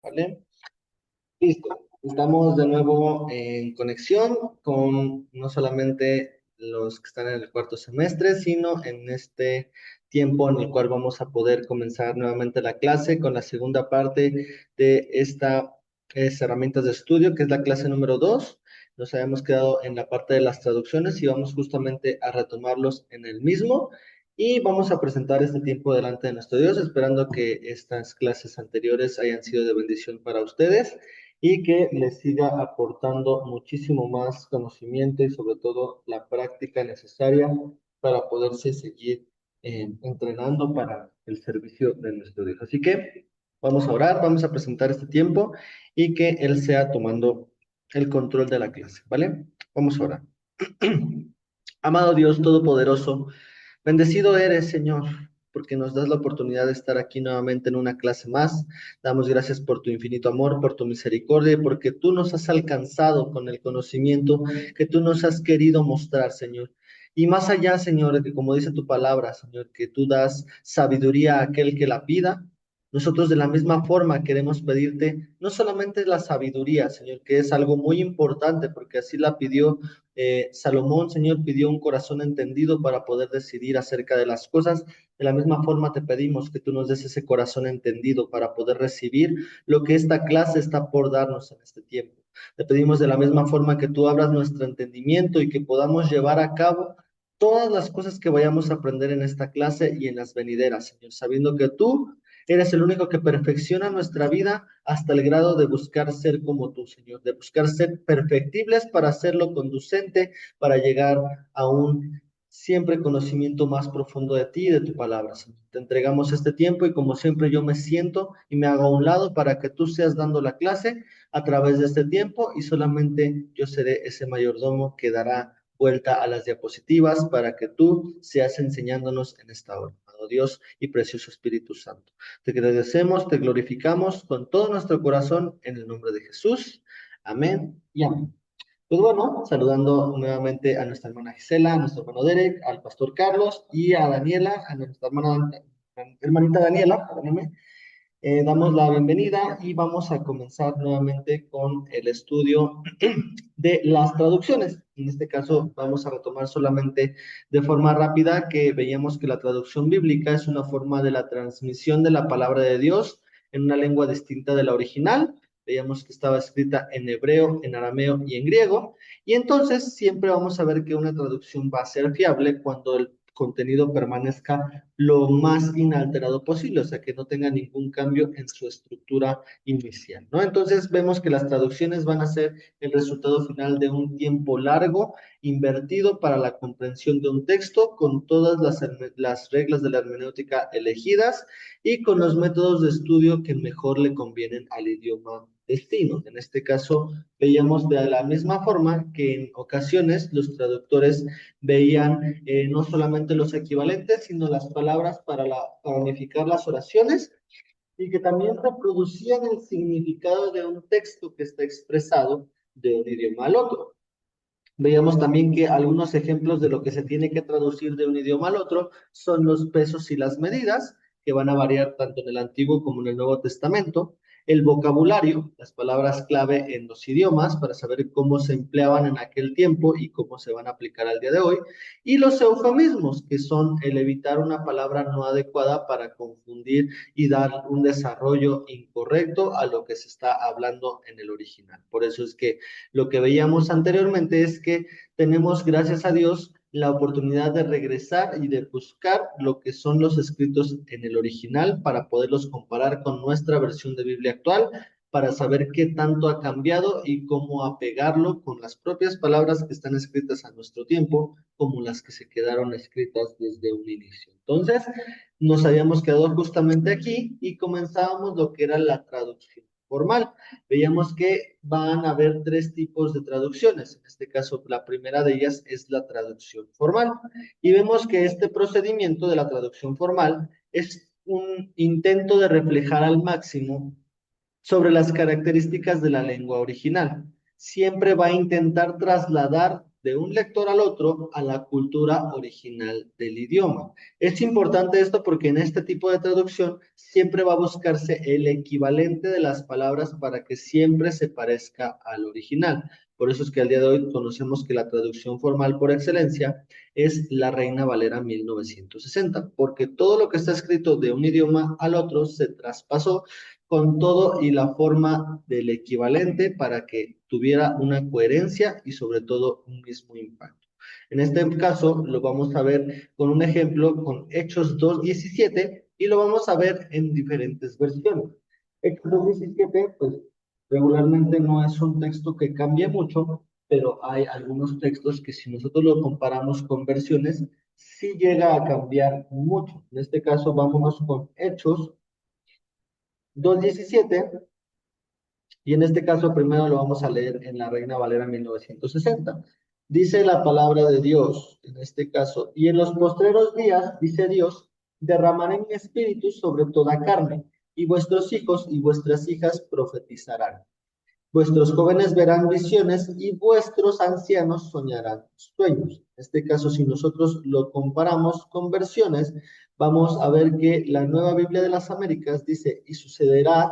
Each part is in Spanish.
¿vale? Listo. Estamos de nuevo en conexión con no solamente los que están en el cuarto semestre, sino en este tiempo en el cual vamos a poder comenzar nuevamente la clase con la segunda parte de esta herramientas de estudio, que es la clase número 2. Nos habíamos quedado en la parte de las traducciones y vamos justamente a retomarlos en el mismo. Y vamos a presentar este tiempo delante de nuestro Dios, esperando que estas clases anteriores hayan sido de bendición para ustedes y que les siga aportando muchísimo más conocimiento y sobre todo la práctica necesaria para poderse seguir entrenando para el servicio de nuestro Dios. Así que vamos a orar, vamos a presentar este tiempo y que Él sea tomando el control de la clase, ¿vale? Vamos a orar. Amado Dios Todopoderoso, bendecido eres, Señor, porque nos das la oportunidad de estar aquí nuevamente en una clase más. Damos gracias por tu infinito amor, por tu misericordia, y porque tú nos has alcanzado con el conocimiento que tú nos has querido mostrar, Señor. Y más allá, Señor, de que como dice tu palabra, Señor, que tú das sabiduría a aquel que la pida, nosotros de la misma forma queremos pedirte no solamente la sabiduría, Señor, que es algo muy importante, porque así la pidió Salomón, Señor, pidió un corazón entendido para poder decidir acerca de las cosas. De la misma forma te pedimos que tú nos des ese corazón entendido para poder recibir lo que esta clase está por darnos en este tiempo. Te pedimos de la misma forma que tú abras nuestro entendimiento y que podamos llevar a cabo todas las cosas que vayamos a aprender en esta clase y en las venideras, Señor, sabiendo que tú eres el único que perfecciona nuestra vida hasta el grado de buscar ser como tú, Señor, de buscar ser perfectibles para hacerlo conducente, para llegar a un siempre conocimiento más profundo de ti y de tu palabra, Señor. Te entregamos este tiempo y como siempre yo me siento y me hago a un lado para que tú seas dando la clase a través de este tiempo y solamente yo seré ese mayordomo que dará vuelta a las diapositivas para que tú seas enseñándonos en esta hora. Amado Dios y precioso Espíritu Santo. Te agradecemos, te glorificamos con todo nuestro corazón en el nombre de Jesús. Amén y amén. Pues bueno, saludando nuevamente a nuestra hermana Gisela, a nuestro hermano Derek, al pastor Carlos y a Daniela, a nuestra hermanita Daniela, perdóname. Damos la bienvenida y vamos a comenzar nuevamente con el estudio de las traducciones. En este caso vamos a retomar solamente de forma rápida que veíamos que la traducción bíblica es una forma de la transmisión de la palabra de Dios en una lengua distinta de la original. Veíamos que estaba escrita en hebreo, en arameo y en griego. Y entonces siempre vamos a ver que una traducción va a ser fiable cuando el contenido permanezca lo más inalterado posible, o sea, que no tenga ningún cambio en su estructura inicial, ¿no? Entonces vemos que las traducciones van a ser el resultado final de un tiempo largo invertido para la comprensión de un texto con todas las reglas de la hermenéutica elegidas y con los métodos de estudio que mejor le convienen al idioma destino. En este caso, veíamos de la misma forma que en ocasiones los traductores veían no solamente los equivalentes, sino las palabras para unificar las oraciones y que también reproducían el significado de un texto que está expresado de un idioma al otro. Veíamos también que algunos ejemplos de lo que se tiene que traducir de un idioma al otro son los pesos y las medidas, que van a variar tanto en el Antiguo como en el Nuevo Testamento, el vocabulario, las palabras clave en los idiomas para saber cómo se empleaban en aquel tiempo y cómo se van a aplicar al día de hoy, y los eufemismos, que son el evitar una palabra no adecuada para confundir y dar un desarrollo incorrecto a lo que se está hablando en el original. Por eso es que lo que veíamos anteriormente es que tenemos, gracias a Dios, la oportunidad de regresar y de buscar lo que son los escritos en el original para poderlos comparar con nuestra versión de Biblia actual, para saber qué tanto ha cambiado y cómo apegarlo con las propias palabras que están escritas a nuestro tiempo, como las que se quedaron escritas desde un inicio. Entonces, nos habíamos quedado justamente aquí y comenzábamos lo que era la traducción formal. Veíamos que van a haber tres tipos de traducciones. En este caso, la primera de ellas es la traducción formal. Y vemos que este procedimiento de la traducción formal es un intento de reflejar al máximo sobre las características de la lengua original. Siempre va a intentar trasladar de un lector al otro a la cultura original del idioma. Es importante esto porque en este tipo de traducción siempre va a buscarse el equivalente de las palabras para que siempre se parezca al original. Por eso es que al día de hoy conocemos que la traducción formal por excelencia es la Reina Valera 1960, porque todo lo que está escrito de un idioma al otro se traspasó con todo y la forma del equivalente para que tuviera una coherencia y sobre todo un mismo impacto. En este caso lo vamos a ver con un ejemplo con Hechos 2:17 y lo vamos a ver en diferentes versiones. Hechos 2:17, pues regularmente no es un texto que cambie mucho, pero hay algunos textos que si nosotros lo comparamos con versiones, sí llega a cambiar mucho. En este caso, vámonos con Hechos 2:17 y en este caso primero lo vamos a leer en la Reina Valera 1960. Dice la palabra de Dios, en este caso, y en los postreros días, dice Dios, derramaré mi espíritu sobre toda carne, y vuestros hijos y vuestras hijas profetizarán. Vuestros jóvenes verán visiones y vuestros ancianos soñarán sueños. En este caso, si nosotros lo comparamos con versiones, vamos a ver que la Nueva Biblia de las Américas dice, y sucederá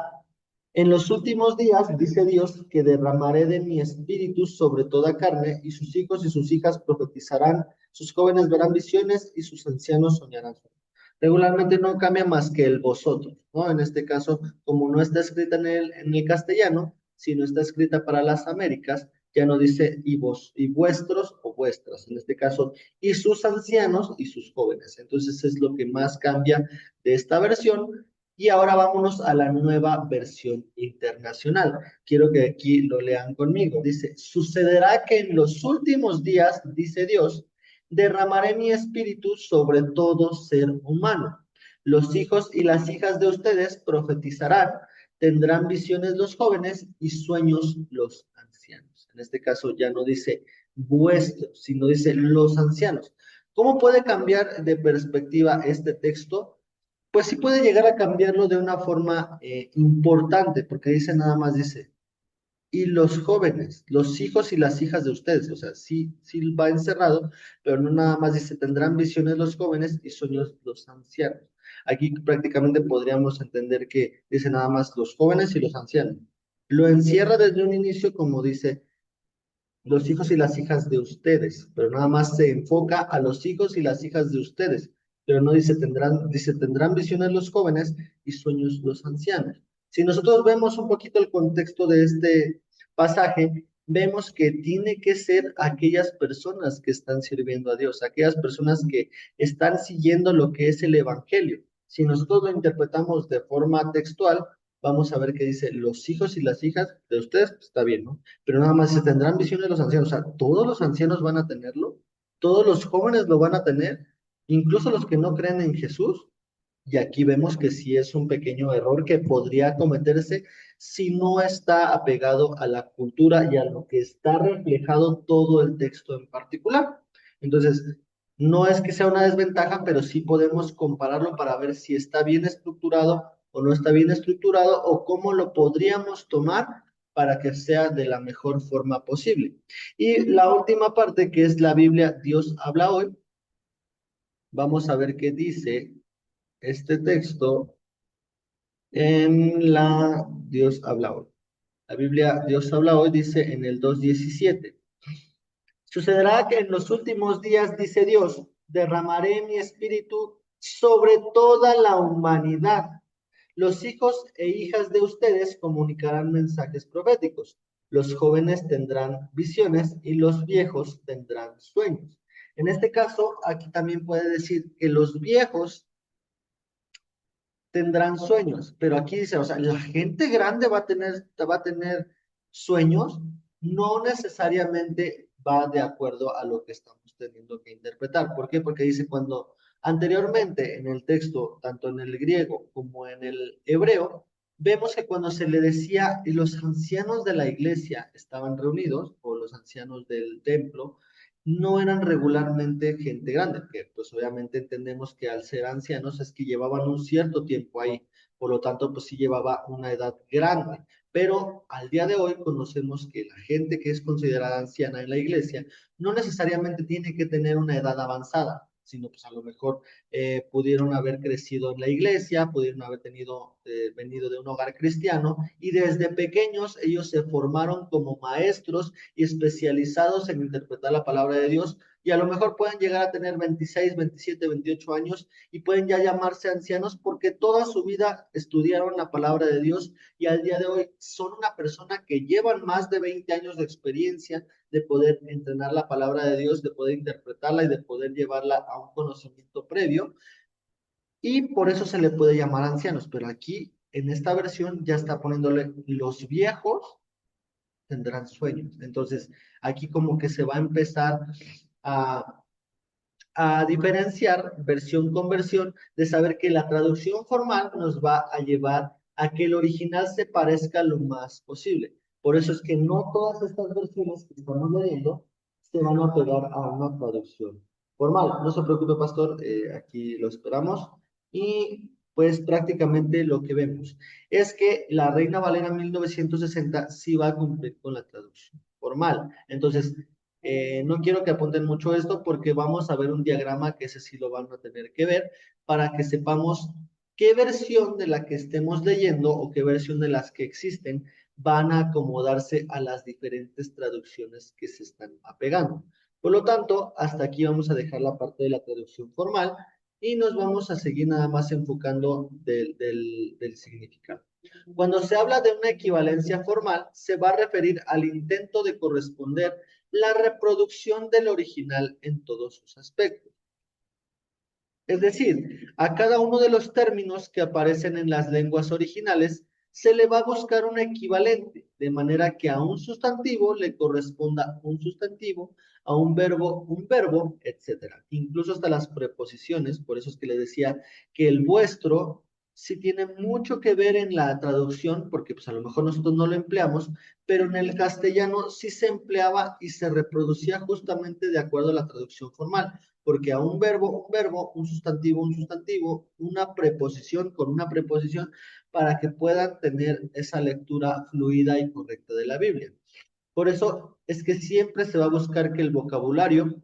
en los últimos días, dice Dios, que derramaré de mi espíritu sobre toda carne, y sus hijos y sus hijas profetizarán, sus jóvenes verán visiones y sus ancianos soñarán sueños. Regularmente no cambia más que el vosotros, ¿no? En este caso, como no está escrita en el castellano, sino está escrita para las Américas, ya no dice y vos, y vuestros o vuestras, en este caso, y sus ancianos y sus jóvenes. Entonces es lo que más cambia de esta versión. Y ahora vámonos a la nueva versión internacional. Quiero que aquí lo lean conmigo. Dice, sucederá que en los últimos días, dice Dios, derramaré mi espíritu sobre todo ser humano. Los hijos y las hijas de ustedes profetizarán, tendrán visiones los jóvenes y sueños los ancianos. En este caso ya no dice vuestros, sino dice los ancianos. ¿Cómo puede cambiar de perspectiva este texto? Pues sí puede llegar a cambiarlo de una forma importante, porque dice nada más, dice, y los jóvenes, los hijos y las hijas de ustedes, o sea, sí, sí va encerrado, pero no nada más dice, tendrán visiones los jóvenes y sueños los ancianos. Aquí prácticamente podríamos entender que dice nada más los jóvenes y los ancianos. Lo encierra desde un inicio como dice, los hijos y las hijas de ustedes, pero nada más se enfoca a los hijos y las hijas de ustedes, pero no dice tendrán visiones los jóvenes y sueños los ancianos. Si nosotros vemos un poquito el contexto de este pasaje, vemos que tiene que ser aquellas personas que están sirviendo a Dios, aquellas personas que están siguiendo lo que es el Evangelio. Si nosotros lo interpretamos de forma textual, vamos a ver que dice los hijos y las hijas de ustedes, pues está bien, ¿no? Pero nada más se tendrán visiones los ancianos, o sea, todos los ancianos van a tenerlo, todos los jóvenes lo van a tener, incluso los que no creen en Jesús, y aquí vemos que sí es un pequeño error que podría cometerse si no está apegado a la cultura y a lo que está reflejado todo el texto en particular. Entonces, no es que sea una desventaja, pero sí podemos compararlo para ver si está bien estructurado o no está bien estructurado o cómo lo podríamos tomar para que sea de la mejor forma posible. Y la última parte, que es la Biblia, Dios habla hoy, vamos a ver qué dice este texto en la Dios habla hoy. La Biblia Dios habla hoy dice en el 2:17. Sucederá que en los últimos días, dice Dios, derramaré mi espíritu sobre toda la humanidad. Los hijos e hijas de ustedes comunicarán mensajes proféticos. Los jóvenes tendrán visiones y los viejos tendrán sueños. En este caso, aquí también puede decir que los viejos tendrán sueños, pero aquí dice, o sea, la gente grande va a tener sueños, no necesariamente va de acuerdo a lo que estamos teniendo que interpretar. ¿Por qué? Porque dice cuando anteriormente en el texto, tanto en el griego como en el hebreo, vemos que cuando se le decía y los ancianos de la iglesia estaban reunidos, o los ancianos del templo, no eran regularmente gente grande, que pues obviamente entendemos que al ser ancianos es que llevaban un cierto tiempo ahí, por lo tanto pues sí llevaba una edad grande, Pero al día de hoy conocemos que la gente que es considerada anciana en la iglesia no necesariamente tiene que tener una edad avanzada, sino pues a lo mejor pudieron haber crecido en la iglesia, pudieron haber venido de un hogar cristiano y desde pequeños ellos se formaron como maestros y especializados en interpretar la palabra de Dios y a lo mejor pueden llegar a tener 26, 27, 28 años y pueden ya llamarse ancianos porque toda su vida estudiaron la palabra de Dios y al día de hoy son una persona que llevan más de 20 años de experiencia de poder entrenar la palabra de Dios, de poder interpretarla y de poder llevarla a un conocimiento previo y por eso se le puede llamar ancianos, pero aquí en esta versión ya está poniéndole los viejos tendrán sueños. Entonces, aquí como que se va a empezar a, a diferenciar versión con versión, de saber que la traducción formal nos va a llevar a que el original se parezca lo más posible. Por eso es que no todas estas versiones que estamos leyendo se van a pegar a una traducción formal. No se preocupe, pastor, aquí lo esperamos. Y pues prácticamente lo que vemos es que la Reina Valera 1960 sí va a cumplir con la traducción formal. Entonces, no quiero que apunten mucho esto porque vamos a ver un diagrama que ese sí lo van a tener que ver para que sepamos qué versión de la que estemos leyendo o qué versión de las que existen van a acomodarse a las diferentes traducciones que se están apegando. Por lo tanto, hasta aquí vamos a dejar la parte de la traducción formal y nos vamos a seguir nada más enfocando del significado. Cuando se habla de una equivalencia formal, se va a referir al intento de corresponder la reproducción del original en todos sus aspectos. Es decir, a cada uno de los términos que aparecen en las lenguas originales se le va a buscar un equivalente, de manera que a un sustantivo le corresponda un sustantivo, a un verbo, etcétera. Incluso hasta las preposiciones, por eso es que le decía que el vuestro sí tiene mucho que ver en la traducción, porque pues a lo mejor nosotros no lo empleamos, pero en el castellano sí se empleaba y se reproducía justamente de acuerdo a la traducción formal porque a un verbo, un sustantivo, una preposición con una preposición, para que puedan tener esa lectura fluida y correcta de la Biblia. Por eso es que siempre se va a buscar que el vocabulario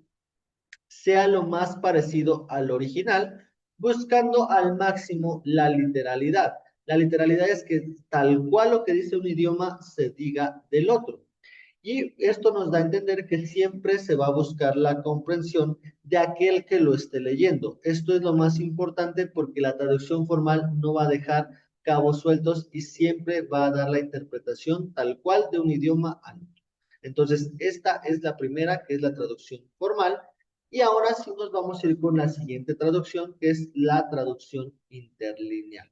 sea lo más parecido al original, buscando al máximo la literalidad. La literalidad es que tal cual lo que dice un idioma se diga del otro. Y esto nos da a entender que siempre se va a buscar la comprensión de aquel que lo esté leyendo. Esto es lo más importante porque la traducción formal no va a dejar cabos sueltos y siempre va a dar la interpretación tal cual de un idioma al otro. Entonces, esta es la primera, que es la traducción formal. Y ahora sí nos vamos a ir con la siguiente traducción, que es la traducción interlineal.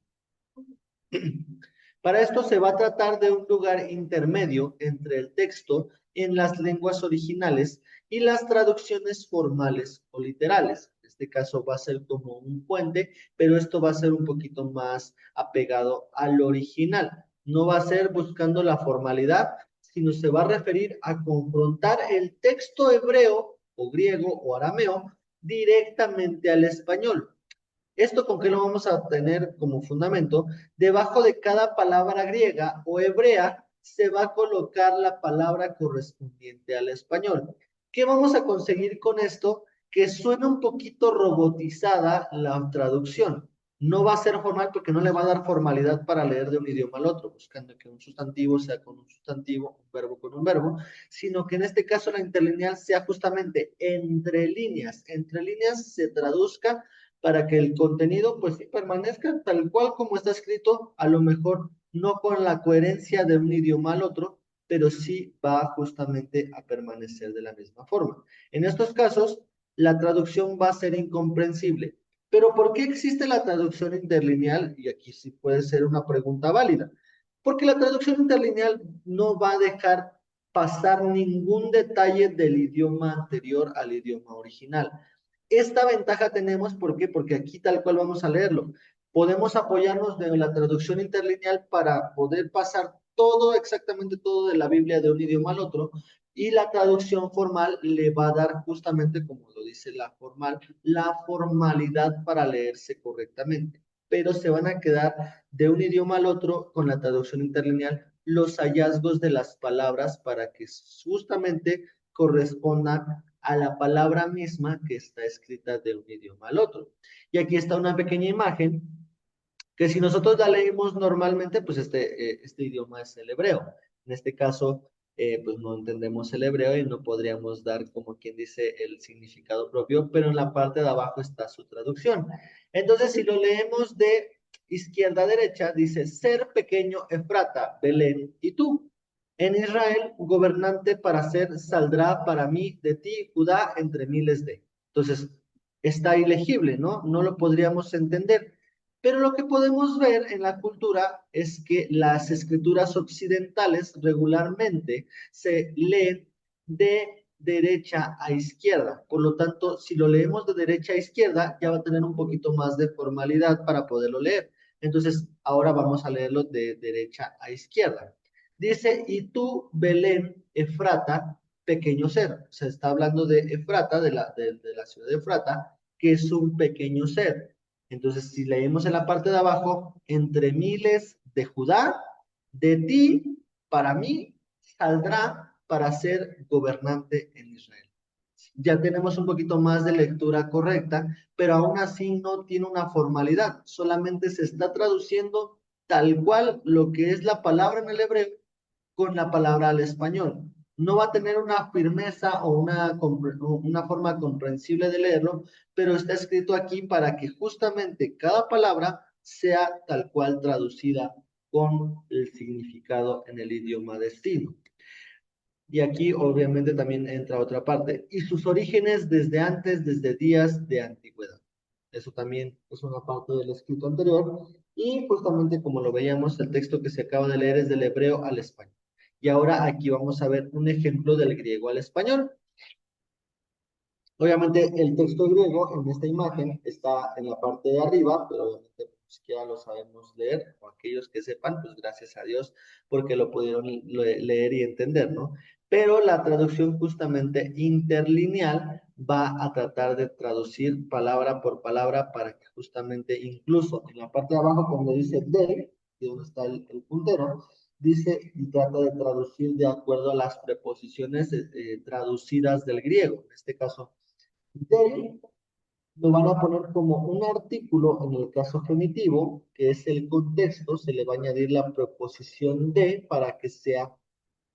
Para esto se va a tratar de un lugar intermedio entre el texto en las lenguas originales y las traducciones formales o literales. En este caso va a ser como un puente, pero esto va a ser un poquito más apegado al original. No va a ser buscando la formalidad, sino se va a referir a confrontar el texto hebreo o griego o arameo directamente al español. ¿Esto con qué lo vamos a tener como fundamento? Debajo de cada palabra griega o hebrea se va a colocar la palabra correspondiente al español. ¿Qué vamos a conseguir con esto? Que suena un poquito robotizada la traducción. No va a ser formal porque no le va a dar formalidad para leer de un idioma al otro, buscando que un sustantivo sea con un sustantivo, un verbo con un verbo, sino que en este caso la interlineal sea justamente entre líneas se traduzca para que el contenido pues sí permanezca tal cual como está escrito, a lo mejor no con la coherencia de un idioma al otro, pero sí va justamente a permanecer de la misma forma. En estos casos, la traducción va a ser incomprensible. Pero ¿por qué existe la traducción interlineal? Y aquí sí puede ser una pregunta válida. Porque la traducción interlineal no va a dejar pasar ningún detalle del idioma anterior al idioma original. Esta ventaja tenemos, ¿por qué? Porque aquí tal cual vamos a leerlo. Podemos apoyarnos de la traducción interlineal para poder pasar todo, exactamente todo de la Biblia de un idioma al otro, y la traducción formal le va a dar justamente, como lo dice la formal, la formalidad para leerse correctamente. Pero se van a quedar de un idioma al otro con la traducción interlineal los hallazgos de las palabras para que justamente correspondan a la palabra misma que está escrita de un idioma al otro. Y aquí está una pequeña imagen que si nosotros la leímos normalmente, pues este idioma es el hebreo. En este caso, pues no entendemos el hebreo y no podríamos dar, como quien dice, el significado propio, pero en la parte de abajo está su traducción. Entonces, si lo leemos de izquierda a derecha, dice, ser pequeño Efrata, Belén, y tú. En Israel, gobernante para ser, saldrá para mí de ti, Judá, entre miles de. Entonces, está ilegible, ¿no? No lo podríamos entender. Pero lo que podemos ver en la cultura es que las escrituras occidentales regularmente se leen de derecha a izquierda. Por lo tanto, si lo leemos de derecha a izquierda, ya va a tener un poquito más de formalidad para poderlo leer. Entonces, ahora vamos a leerlo de derecha a izquierda. Dice, y tú, Belén, Efrata, pequeño ser. Se está hablando de Efrata, de la ciudad de Efrata, que es un pequeño ser. Entonces, si leemos en la parte de abajo, entre miles de Judá, de ti, para mí, saldrá para ser gobernante en Israel. Ya tenemos un poquito más de lectura correcta, pero aún así no tiene una formalidad, solamente se está traduciendo tal cual lo que es la palabra en el hebreo con la palabra al español. No va a tener una firmeza o una forma comprensible de leerlo, pero está escrito aquí para que justamente cada palabra sea tal cual traducida con el significado en el idioma destino. Y aquí obviamente también entra otra parte. Y sus orígenes desde antes, desde días de antigüedad. Eso también es una parte del escrito anterior. Y justamente como lo veíamos, el texto que se acaba de leer es del hebreo al español. Y ahora aquí vamos a ver un ejemplo del griego al español. Obviamente el texto griego en esta imagen está en la parte de arriba, pero obviamente pues, ya lo sabemos leer, o aquellos que sepan, pues gracias a Dios, porque lo pudieron leer y entender, ¿no? Pero la traducción justamente interlineal va a tratar de traducir palabra por palabra para que justamente incluso en la parte de abajo, cuando dice de, que donde está el puntero, dice y trata de traducir de acuerdo a las preposiciones traducidas del griego. En este caso, de lo van a poner como un artículo en el caso genitivo, que es el contexto, se le va a añadir la preposición de para que sea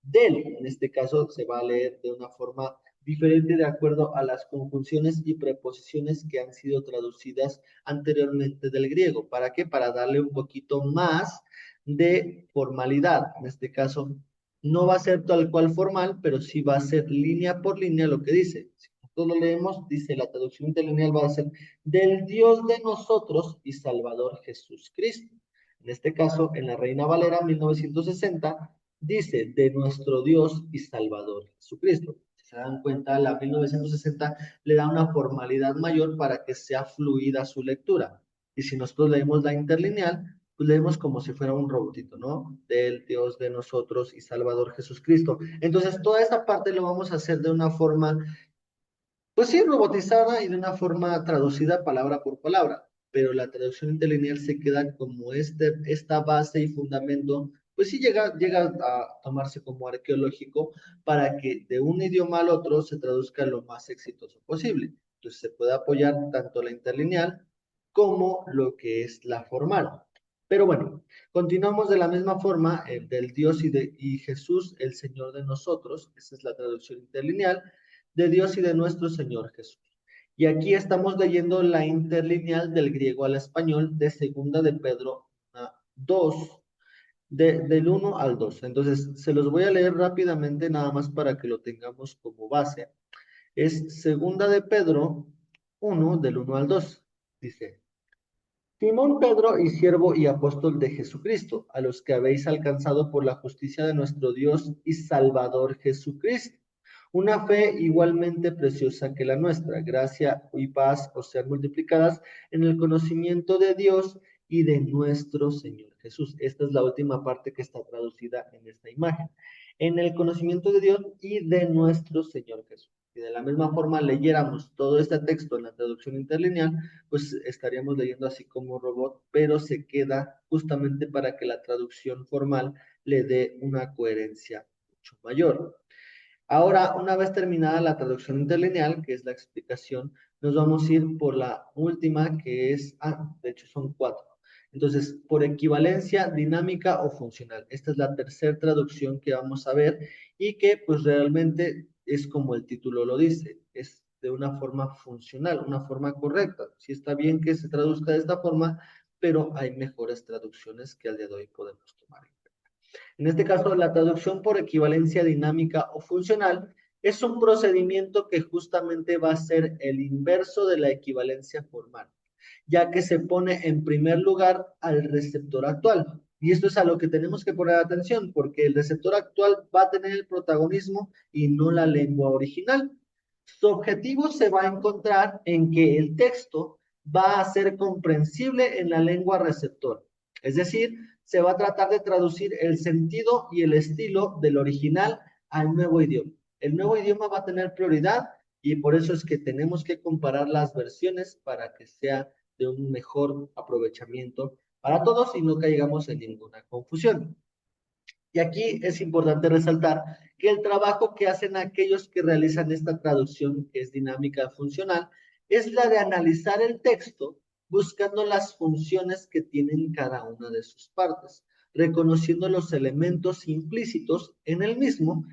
del. En este caso se va a leer de una forma diferente de acuerdo a las conjunciones y preposiciones que han sido traducidas anteriormente del griego. ¿Para qué? Para darle un poquito más de formalidad. En este caso, no va a ser tal cual formal, pero sí va a ser línea por línea lo que dice. Si nosotros lo leemos, dice la traducción interlineal va a ser del Dios de nosotros y Salvador Jesús Cristo. En este caso, en la Reina Valera 1960, dice de nuestro Dios y Salvador Jesucristo. Si se dan cuenta, la 1960 le da una formalidad mayor para que sea fluida su lectura. Y si nosotros leemos la interlineal, pues leemos como si fuera un robotito, ¿no? Del Dios de nosotros y Salvador Jesucristo. Entonces, toda esta parte lo vamos a hacer de una forma, pues sí, robotizada y de una forma traducida palabra por palabra, pero la traducción interlineal se queda como esta base y fundamento, pues sí llega a tomarse como arqueológico para que de un idioma al otro se traduzca lo más exitoso posible. Entonces se puede apoyar tanto la interlineal como lo que es la formal. Pero bueno, continuamos de la misma forma, del Dios y Jesús, el Señor de nosotros, esa es la traducción interlineal, de Dios y de nuestro Señor Jesús. Y aquí estamos leyendo la interlineal del griego al español de segunda de Pedro 2, del 1 al 2. Entonces, se los voy a leer rápidamente nada más para que lo tengamos como base. Es segunda de Pedro 1, del 1 al 2. Dice, Simón Pedro y siervo y apóstol de Jesucristo, a los que habéis alcanzado por la justicia de nuestro Dios y Salvador Jesucristo. Una fe igualmente preciosa que la nuestra. Gracia y paz os sean multiplicadas en el conocimiento de Dios y de nuestro Señor Jesús. Esta es la última parte que está traducida en esta imagen. En el conocimiento de Dios y de nuestro Señor Jesús. Si de la misma forma leyéramos todo este texto en la traducción interlineal, pues estaríamos leyendo así como robot, pero se queda justamente para que la traducción formal le dé una coherencia mucho mayor. Ahora, una vez terminada la traducción interlineal, que es la explicación, nos vamos a ir por la última, que es, de hecho son cuatro. Entonces, por equivalencia dinámica o funcional. Esta es la tercera traducción que vamos a ver y que pues realmente es como el título lo dice, es de una forma funcional, una forma correcta. Sí está bien que se traduzca de esta forma, pero hay mejores traducciones que al día de hoy podemos tomar. En este caso, la traducción por equivalencia dinámica o funcional es un procedimiento que justamente va a ser el inverso de la equivalencia formal, ya que se pone en primer lugar al receptor actual. Y esto es a lo que tenemos que poner atención, porque el receptor actual va a tener el protagonismo y no la lengua original. Su objetivo se va a encontrar en que el texto va a ser comprensible en la lengua receptor. Es decir, se va a tratar de traducir el sentido y el estilo del original al nuevo idioma. El nuevo idioma va a tener prioridad y por eso es que tenemos que comparar las versiones para que sea de un mejor aprovechamiento para todos y no caigamos en ninguna confusión. Y aquí es importante resaltar que el trabajo que hacen aquellos que realizan esta traducción, que es dinámica funcional, es la de analizar el texto buscando las funciones que tienen cada una de sus partes, reconociendo los elementos implícitos en el mismo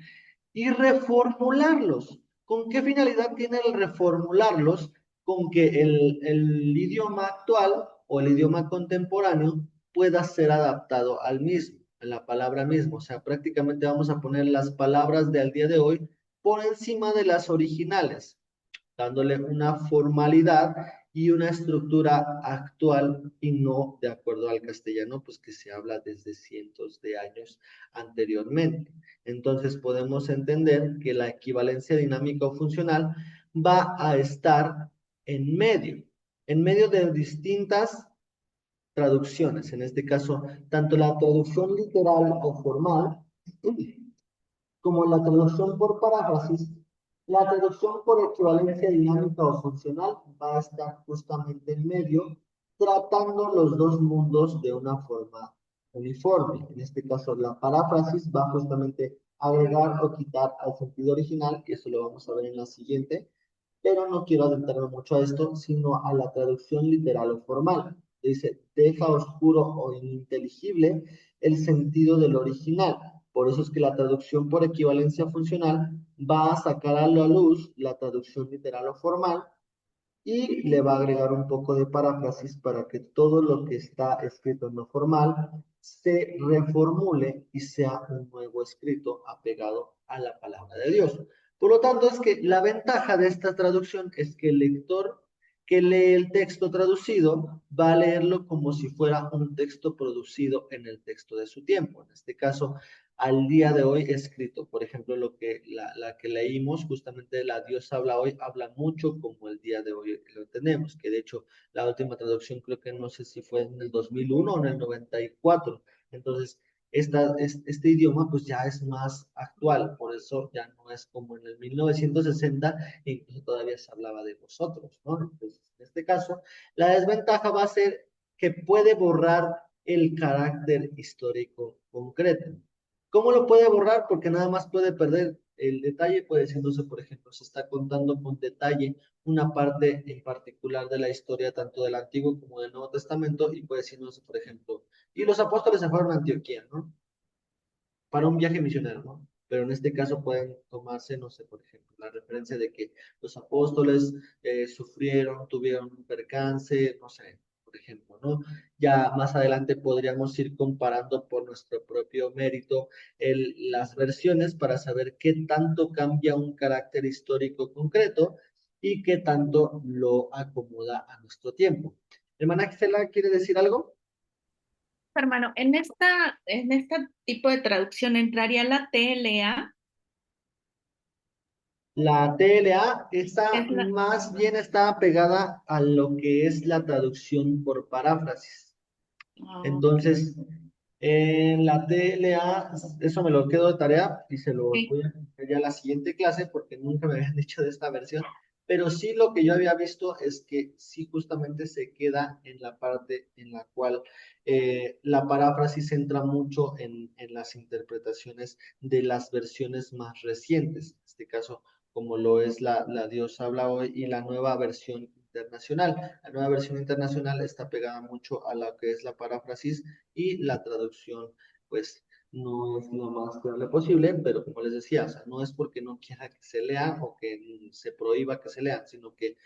y reformularlos. ¿Con qué finalidad tiene el reformularlos? Con que el idioma actual o el idioma contemporáneo pueda ser adaptado al mismo, a la palabra misma. O sea, prácticamente vamos a poner las palabras del día de hoy por encima de las originales, dándole una formalidad y una estructura actual y no de acuerdo al castellano, pues que se habla desde cientos de años anteriormente. Entonces podemos entender que la equivalencia dinámica o funcional va a estar en medio de distintas traducciones, en este caso, tanto la traducción literal o formal como la traducción por paráfrasis. La traducción por equivalencia dinámica o funcional va a estar justamente en medio, tratando los dos mundos de una forma uniforme. En este caso, la paráfrasis va justamente a agregar o quitar al sentido original, que eso lo vamos a ver en la siguiente, pero no quiero adentrarme mucho a esto, sino a la traducción literal o formal. Dice, deja oscuro o ininteligible el sentido del original. Por eso es que la traducción por equivalencia funcional va a sacar a la luz la traducción literal o formal y le va a agregar un poco de paráfrasis para que todo lo que está escrito en lo formal se reformule y sea un nuevo escrito apegado a la palabra de Dios. Por lo tanto, es que la ventaja de esta traducción es que el lector que lee el texto traducido va a leerlo como si fuera un texto producido en el texto de su tiempo. En este caso, al día de hoy escrito. Por ejemplo, la que leímos, justamente la Dios habla hoy, habla mucho como el día de hoy lo tenemos, que de hecho la última traducción creo que no sé si fue en el 2001 o en el 94. Entonces, este idioma pues ya es más actual, por eso ya no es como en el 1960, e incluso todavía se hablaba de vosotros, ¿no? Entonces, en este caso, la desventaja va a ser que puede borrar el carácter histórico concreto. ¿Cómo lo puede borrar? Porque nada más puede perder el detalle, puede decirse, por ejemplo, se está contando con detalle una parte en particular de la historia, tanto del Antiguo como del Nuevo Testamento, y puede decirse, por ejemplo, y los apóstoles se fueron a Antioquía, ¿no? Para un viaje misionero, ¿no? Pero en este caso pueden tomarse, no sé, por ejemplo, la referencia de que los apóstoles sufrieron, tuvieron un percance, no sé, por ejemplo, ¿no? Ya más adelante podríamos ir comparando por nuestro propio mérito las versiones para saber qué tanto cambia un carácter histórico concreto y qué tanto lo acomoda a nuestro tiempo. Hermana Gisela, ¿quiere decir algo? Hermano, en este tipo de traducción entraría la TLA, La TLA, esa es la, más bien está pegada a lo que es la traducción por paráfrasis. ok. Entonces, En la TLA, eso me lo quedo de tarea y se lo Ok. voy a hacer ya en la siguiente clase porque nunca me habían dicho de esta versión. Pero sí lo que yo había visto es que sí justamente se queda en la parte en la cual la paráfrasis entra mucho en las interpretaciones de las versiones más recientes. En este caso, como lo es la Dios habla hoy y la nueva versión internacional. La nueva versión internacional está pegada mucho a lo que es la paráfrasis y la traducción, pues no es lo más fiable posible, pero como les decía, o sea, no es porque no quiera que se lean o que se prohíba que se lean, sino que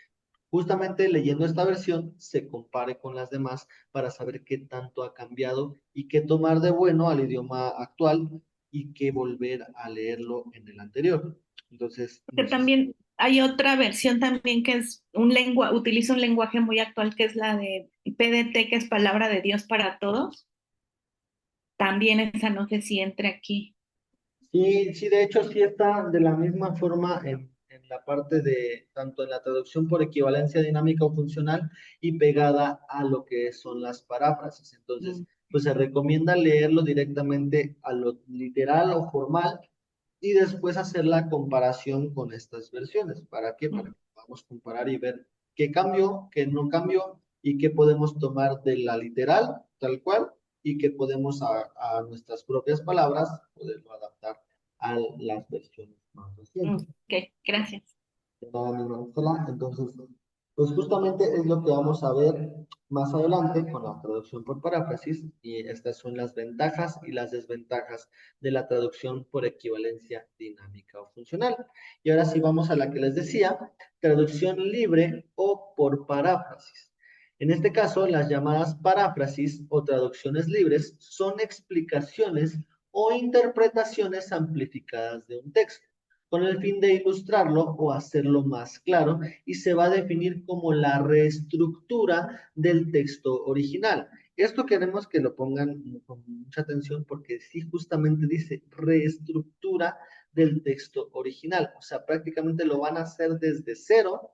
justamente leyendo esta versión se compare con las demás para saber qué tanto ha cambiado y qué tomar de bueno al idioma actual y qué volver a leerlo en el anterior. Entonces, Que no sé si... también hay otra versión también que es utiliza un lenguaje muy actual que es la de PDT, que es Palabra de Dios para Todos. También esa no sé si entre aquí. Sí, sí, de hecho sí está de la misma forma en la parte de, tanto en la traducción por equivalencia dinámica o funcional y pegada a lo que son las paráfrasis. Entonces, Mm, pues se recomienda leerlo directamente a lo literal o formal y después hacer la comparación con estas versiones. ¿Para qué? Para mm. que podamos comparar y ver qué cambió, qué no cambió y qué podemos tomar de la literal, tal cual, y qué podemos a nuestras propias palabras poderlo adaptar a las versiones más recientes. Ok, gracias. Nada, mi Marcela. Entonces, pues justamente es lo que vamos a ver más adelante con la traducción por paráfrasis y estas son las ventajas y las desventajas de la traducción por equivalencia dinámica o funcional. Y ahora sí vamos a la que les decía, traducción libre o por paráfrasis. En este caso, las llamadas paráfrasis o traducciones libres son explicaciones o interpretaciones amplificadas de un texto con el fin de ilustrarlo o hacerlo más claro y se va a definir como la reestructura del texto original. Esto queremos que lo pongan con mucha atención porque sí justamente dice reestructura del texto original, o sea, prácticamente lo van a hacer desde cero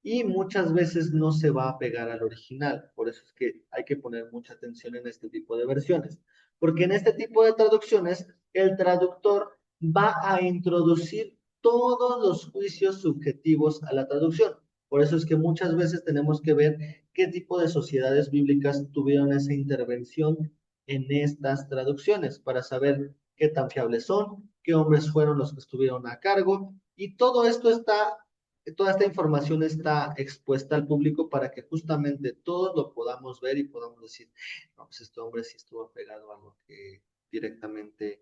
y muchas veces no se va a pegar al original. Por eso es que hay que poner mucha atención en este tipo de versiones. Porque en este tipo de traducciones, el traductor va a introducir todos los juicios subjetivos a la traducción. Por eso es que muchas veces tenemos que ver qué tipo de sociedades bíblicas tuvieron esa intervención en estas traducciones para saber qué tan fiables son, qué hombres fueron los que estuvieron a cargo. Y todo esto está toda esta información está expuesta al público para que justamente todos lo podamos ver y podamos decir, no, pues este hombre sí estuvo pegado a lo que directamente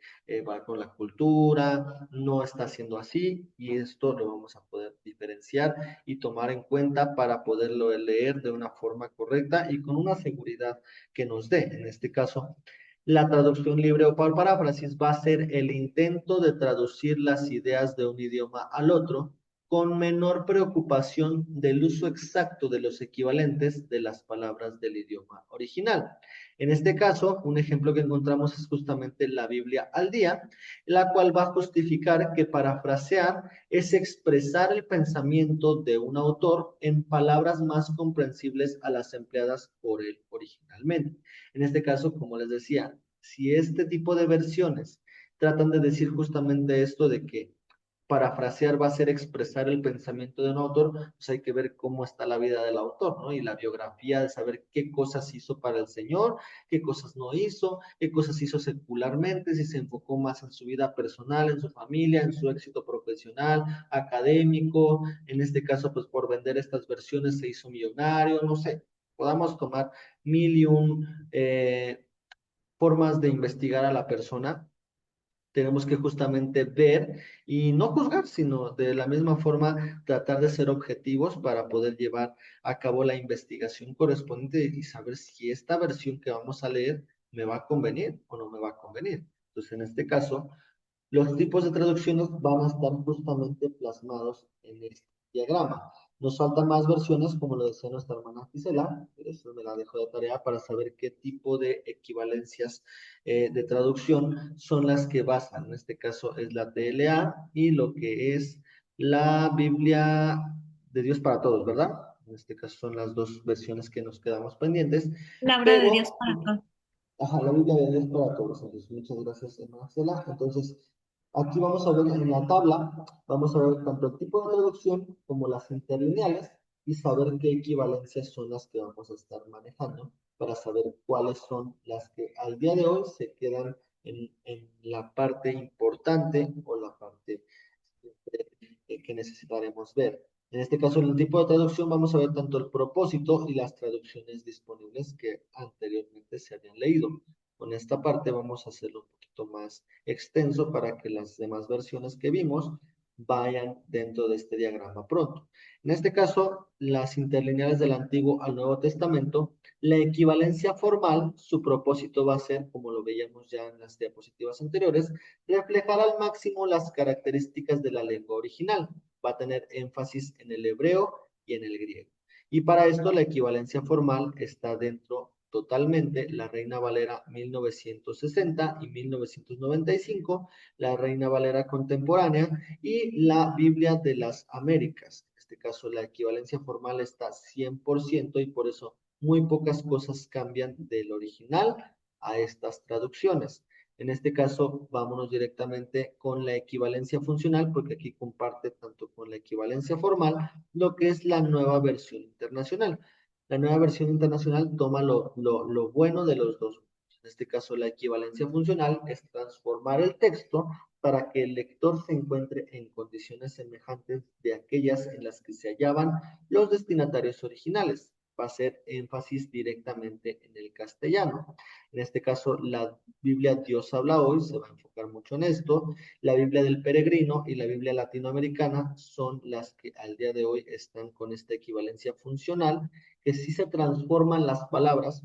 va con la cultura, no está haciendo así y esto lo vamos a poder diferenciar y tomar en cuenta para poderlo leer de una forma correcta y con una seguridad que nos dé. En este caso, la traducción libre o por paráfrasis va a ser el intento de traducir las ideas de un idioma al otro con menor preocupación del uso exacto de los equivalentes de las palabras del idioma original. En este caso, un ejemplo que encontramos es justamente la Biblia al día, la cual va a justificar que parafrasear es expresar el pensamiento de un autor en palabras más comprensibles a las empleadas por él originalmente. En este caso, como les decía, si este tipo de versiones tratan de decir justamente esto de que parafrasear va a ser expresar el pensamiento de un autor, pues hay que ver cómo está la vida del autor, ¿no? Y la biografía de saber qué cosas hizo para el Señor, qué cosas no hizo, qué cosas hizo secularmente, si se enfocó más en su vida personal, en su familia, en su éxito profesional, académico, en este caso, pues por vender estas versiones se hizo millonario, no sé, podamos tomar mil y un formas de investigar a la persona tenemos que justamente ver y no juzgar, sino de la misma forma tratar de ser objetivos para poder llevar a cabo la investigación correspondiente y saber si esta versión que vamos a leer me va a convenir o no me va a convenir. Entonces, en este caso, los tipos de traducciones van a estar justamente plasmados en este diagrama. Nos faltan más versiones, como lo decía nuestra hermana Gisela, eso me la dejo de tarea para saber qué tipo de equivalencias de traducción son las que basan. En este caso es la TLA y lo que es la Biblia de Dios para todos, ¿verdad? En este caso son las dos versiones que nos quedamos pendientes, Palabra de Dios pero para todos. Ajá, la Biblia de Dios para todos. Entonces, muchas gracias, Marcela. Entonces, aquí vamos a ver en la tabla, vamos a ver tanto el tipo de traducción como las interlineales y saber qué equivalencias son las que vamos a estar manejando para saber cuáles son las que al día de hoy se quedan en la parte importante o la parte que necesitaremos ver. En este caso, en el tipo de traducción vamos a ver tanto el propósito y las traducciones disponibles que anteriormente se habían leído. Con esta parte vamos a hacerlo un poquito más extenso para que las demás versiones que vimos vayan dentro de este diagrama pronto. En este caso, las interlineales del Antiguo al Nuevo Testamento, la equivalencia formal, su propósito va a ser, como lo veíamos ya en las diapositivas anteriores, reflejar al máximo las características de la lengua original. Va a tener énfasis en el hebreo y en el griego. Y para esto la equivalencia formal está dentro totalmente la Reina Valera 1960 y 1995, la Reina Valera contemporánea y la Biblia de las Américas. En este caso la equivalencia formal está 100% y por eso muy pocas cosas cambian del original a estas traducciones. En este caso, vámonos directamente con la equivalencia funcional, porque aquí comparte tanto con la equivalencia formal lo que es la nueva versión internacional. La nueva versión internacional toma lo bueno de los dos. En este caso, la equivalencia funcional es transformar el texto para que el lector se encuentre en condiciones semejantes de aquellas en las que se hallaban los destinatarios originales. Va a hacer énfasis directamente en el castellano. En este caso, la Biblia Dios habla hoy se va a enfocar mucho en esto. La Biblia del peregrino y la Biblia latinoamericana son las que al día de hoy están con esta equivalencia funcional, que sí se transforman las palabras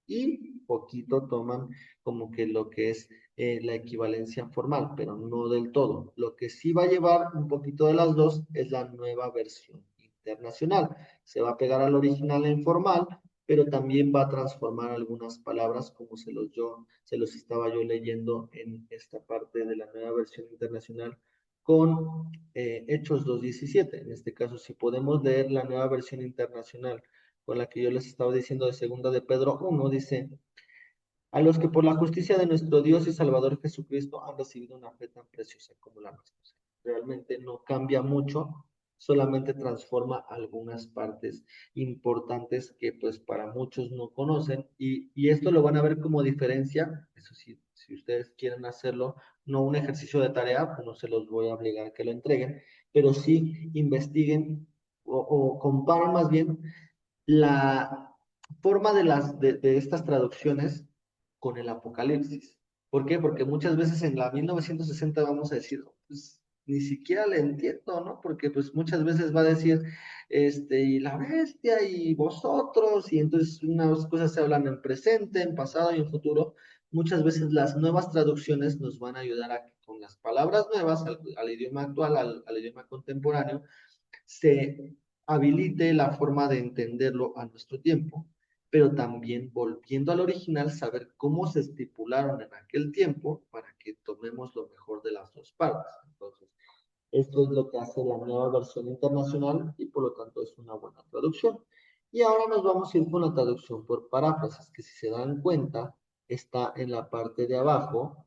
y poquito toman como que lo que es la equivalencia formal, pero no del todo. Lo que sí va a llevar un poquito de las dos es la nueva versión internacional. Se va a pegar al original en formal, pero también va a transformar algunas palabras como se los estaba yo leyendo en esta parte de la nueva versión internacional con Hechos 2:17. En este caso, si podemos leer la nueva versión internacional con la que yo les estaba diciendo de segunda de Pedro 1, dice, a los que por la justicia de nuestro Dios y Salvador Jesucristo han recibido una fe tan preciosa como la nuestra. Realmente no cambia mucho, solamente transforma algunas partes importantes que pues para muchos no conocen y esto lo van a ver como diferencia, eso sí, si ustedes quieren hacerlo, no un ejercicio de tarea, pues no se los voy a obligar a que lo entreguen, pero sí investiguen o comparen más bien la forma de estas traducciones con el Apocalipsis. ¿Por qué? Porque muchas veces en la 1960 vamos a decir, pues ni siquiera le entiendo, ¿no? Porque pues muchas veces va a decir, y la bestia y vosotros, y entonces unas cosas se hablan en presente, en pasado y en futuro. Muchas veces las nuevas traducciones nos van a ayudar a que con las palabras nuevas, al idioma actual, al idioma contemporáneo, se habilite la forma de entenderlo a nuestro tiempo, pero también volviendo al original, saber cómo se estipularon en aquel tiempo para que tomemos lo mejor de las dos partes. Entonces, esto es lo que hace la nueva versión internacional y por lo tanto es una buena traducción. Y ahora nos vamos a ir con la traducción por paráfrasis, que si se dan cuenta, está en la parte de abajo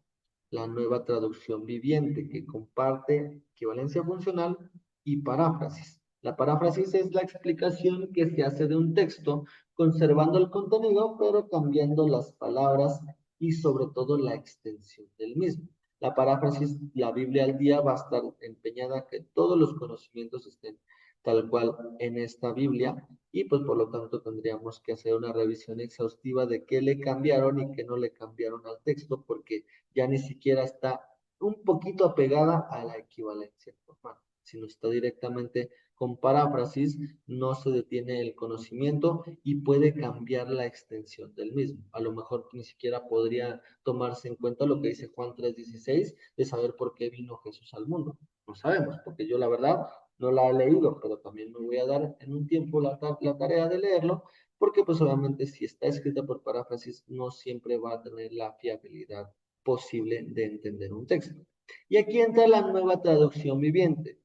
la nueva traducción viviente, que comparte equivalencia funcional y paráfrasis. La paráfrasis es la explicación que se hace de un texto, conservando el contenido, pero cambiando las palabras y sobre todo la extensión del mismo. La paráfrasis, la Biblia al día, va a estar empeñada que todos los conocimientos estén tal cual en esta Biblia y pues por lo tanto tendríamos que hacer una revisión exhaustiva de qué le cambiaron y qué no le cambiaron al texto porque ya ni siquiera está un poquito apegada a la equivalencia formal, sino está directamente con paráfrasis, no se detiene el conocimiento y puede cambiar la extensión del mismo. A lo mejor ni siquiera podría tomarse en cuenta lo que dice Juan 3:16 de saber por qué vino Jesús al mundo. No sabemos, porque yo la verdad no la he leído, pero también me voy a dar en un tiempo la tarea de leerlo, porque pues obviamente si está escrita por paráfrasis no siempre va a tener la fiabilidad posible de entender un texto. Y aquí entra la nueva traducción viviente.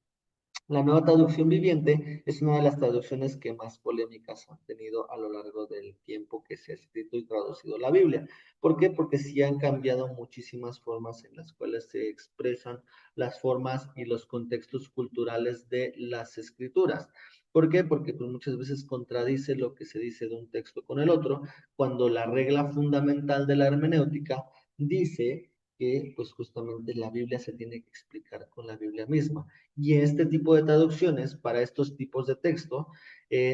La nueva traducción viviente es una de las traducciones que más polémicas han tenido a lo largo del tiempo que se ha escrito y traducido la Biblia. ¿Por qué? Porque sí han cambiado muchísimas formas en las cuales se expresan las formas y los contextos culturales de las escrituras. ¿Por qué? Porque pues, muchas veces contradice lo que se dice de un texto con el otro, cuando la regla fundamental de la hermenéutica dice que pues justamente la Biblia se tiene que explicar con la Biblia misma. Y este tipo de traducciones para estos tipos de texto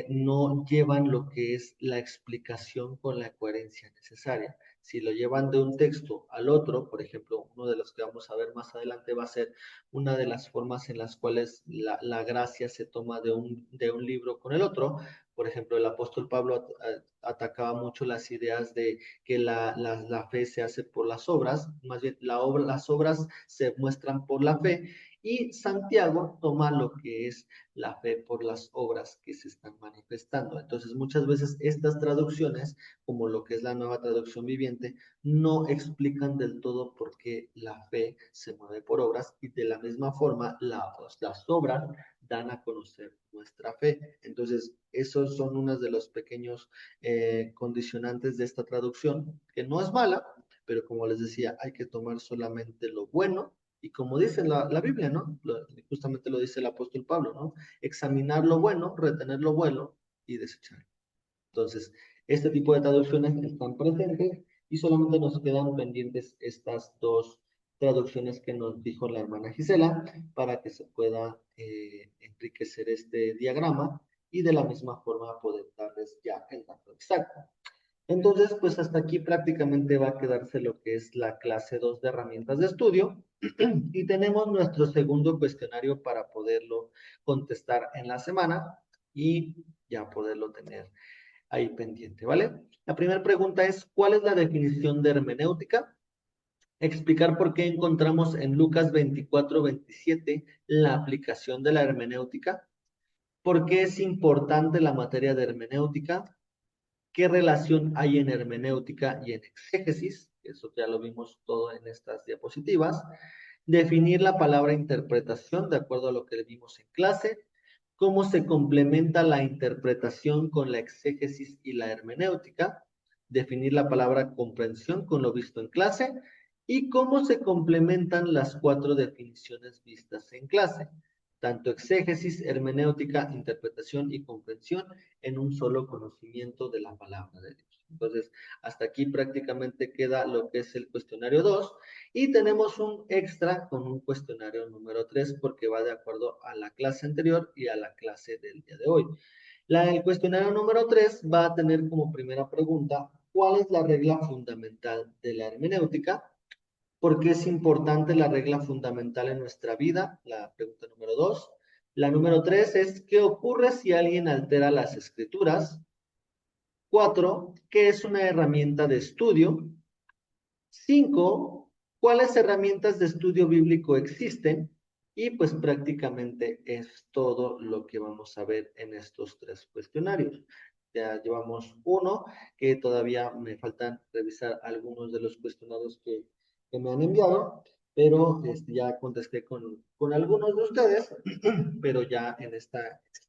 no llevan lo que es la explicación con la coherencia necesaria. Si lo llevan de un texto al otro, por ejemplo, uno de los que vamos a ver más adelante va a ser una de las formas en las cuales la gracia se toma de un libro con el otro. Por ejemplo, el apóstol Pablo atacaba mucho las ideas de que la fe se hace por las obras, más bien las obras se muestran por la fe, y Santiago toma lo que es la fe por las obras que se están manifestando. Entonces, muchas veces estas traducciones, como lo que es la nueva traducción viviente, no explican del todo por qué la fe se mueve por obras, y de la misma forma las obras dan a conocer nuestra fe. Entonces, esos son unos de los pequeños condicionantes de esta traducción, que no es mala, pero como les decía, hay que tomar solamente lo bueno y como dice la Biblia, ¿no? Justamente lo dice el apóstol Pablo, ¿no? Examinar lo bueno, retener lo bueno y desecharlo. Entonces, este tipo de traducciones están presentes y solamente nos quedan pendientes estas dos traducciones que nos dijo la hermana Gisela para que se pueda enriquecer este diagrama y de la misma forma poder darles ya el dato exacto. Entonces, pues hasta aquí prácticamente va a quedarse lo que es la clase 2 de herramientas de estudio y tenemos nuestro segundo cuestionario para poderlo contestar en la semana y ya poderlo tener ahí pendiente, ¿vale? La primera pregunta es, ¿cuál es la definición de hermenéutica? Explicar por qué encontramos en Lucas 24-27 la aplicación de la hermenéutica. ¿Por qué es importante la materia de hermenéutica? ¿Qué relación hay en hermenéutica y en exégesis? Eso ya lo vimos todo en estas diapositivas. Definir la palabra interpretación de acuerdo a lo que vimos en clase. Cómo se complementa la interpretación con la exégesis y la hermenéutica. Definir la palabra comprensión con lo visto en clase. Y cómo se complementan las cuatro definiciones vistas en clase, tanto exégesis, hermenéutica, interpretación y comprensión en un solo conocimiento de la palabra de Dios. Entonces, hasta aquí prácticamente queda lo que es el cuestionario 2 y tenemos un extra con un cuestionario número 3 porque va de acuerdo a la clase anterior y a la clase del día de hoy. El cuestionario número 3 va a tener como primera pregunta, ¿cuál es la regla fundamental de la hermenéutica? ¿Por qué es importante la regla fundamental en nuestra vida? La pregunta número 2. La número 3 es, ¿qué ocurre si alguien altera las escrituras? 4. ¿Qué es una herramienta de estudio? 5. ¿Cuáles herramientas de estudio bíblico existen? Y pues prácticamente es todo lo que vamos a ver en estos tres cuestionarios. Ya llevamos uno, que todavía me faltan revisar algunos de los cuestionarios que me han enviado, pero ya contesté con algunos de ustedes, pero ya en este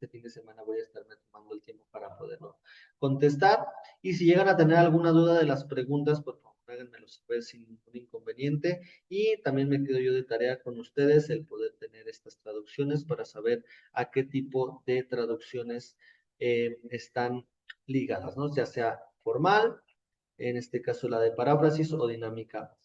fin de semana voy a estarme tomando el tiempo para poderlo contestar. Y si llegan a tener alguna duda de las preguntas, por favor, háganmelo saber sin ningún inconveniente. Y también me quedo yo de tarea con ustedes el poder tener estas traducciones para saber a qué tipo de traducciones están ligadas, ¿no? Ya sea formal, en este caso la de paráfrasis o dinámica.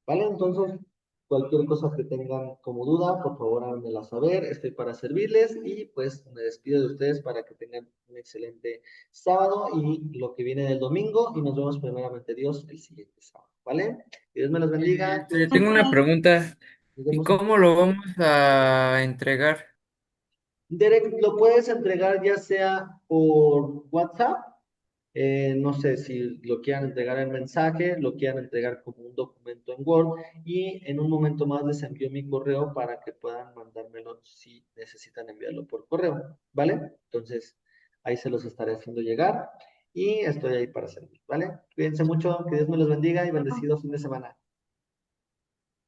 ¿Vale? Entonces, cualquier cosa que tengan como duda, por favor háganmela saber, estoy para servirles y pues me despido de ustedes para que tengan un excelente sábado y lo que viene del domingo y nos vemos primeramente Dios el siguiente sábado, ¿vale? Que Dios me los bendiga. Tengo una pregunta. Nos ¿Y vemos. cómo lo vamos a entregar? Derek, lo puedes entregar ya sea por WhatsApp. No sé si lo quieran entregar en mensaje, lo quieran entregar como un documento en Word y en un momento más les envío mi correo para que puedan mandármelo si necesitan enviarlo por correo, ¿vale? Entonces, ahí se los estaré haciendo llegar y estoy ahí para servir, ¿vale? Cuídense mucho, que Dios me los bendiga y bendecido fin de semana.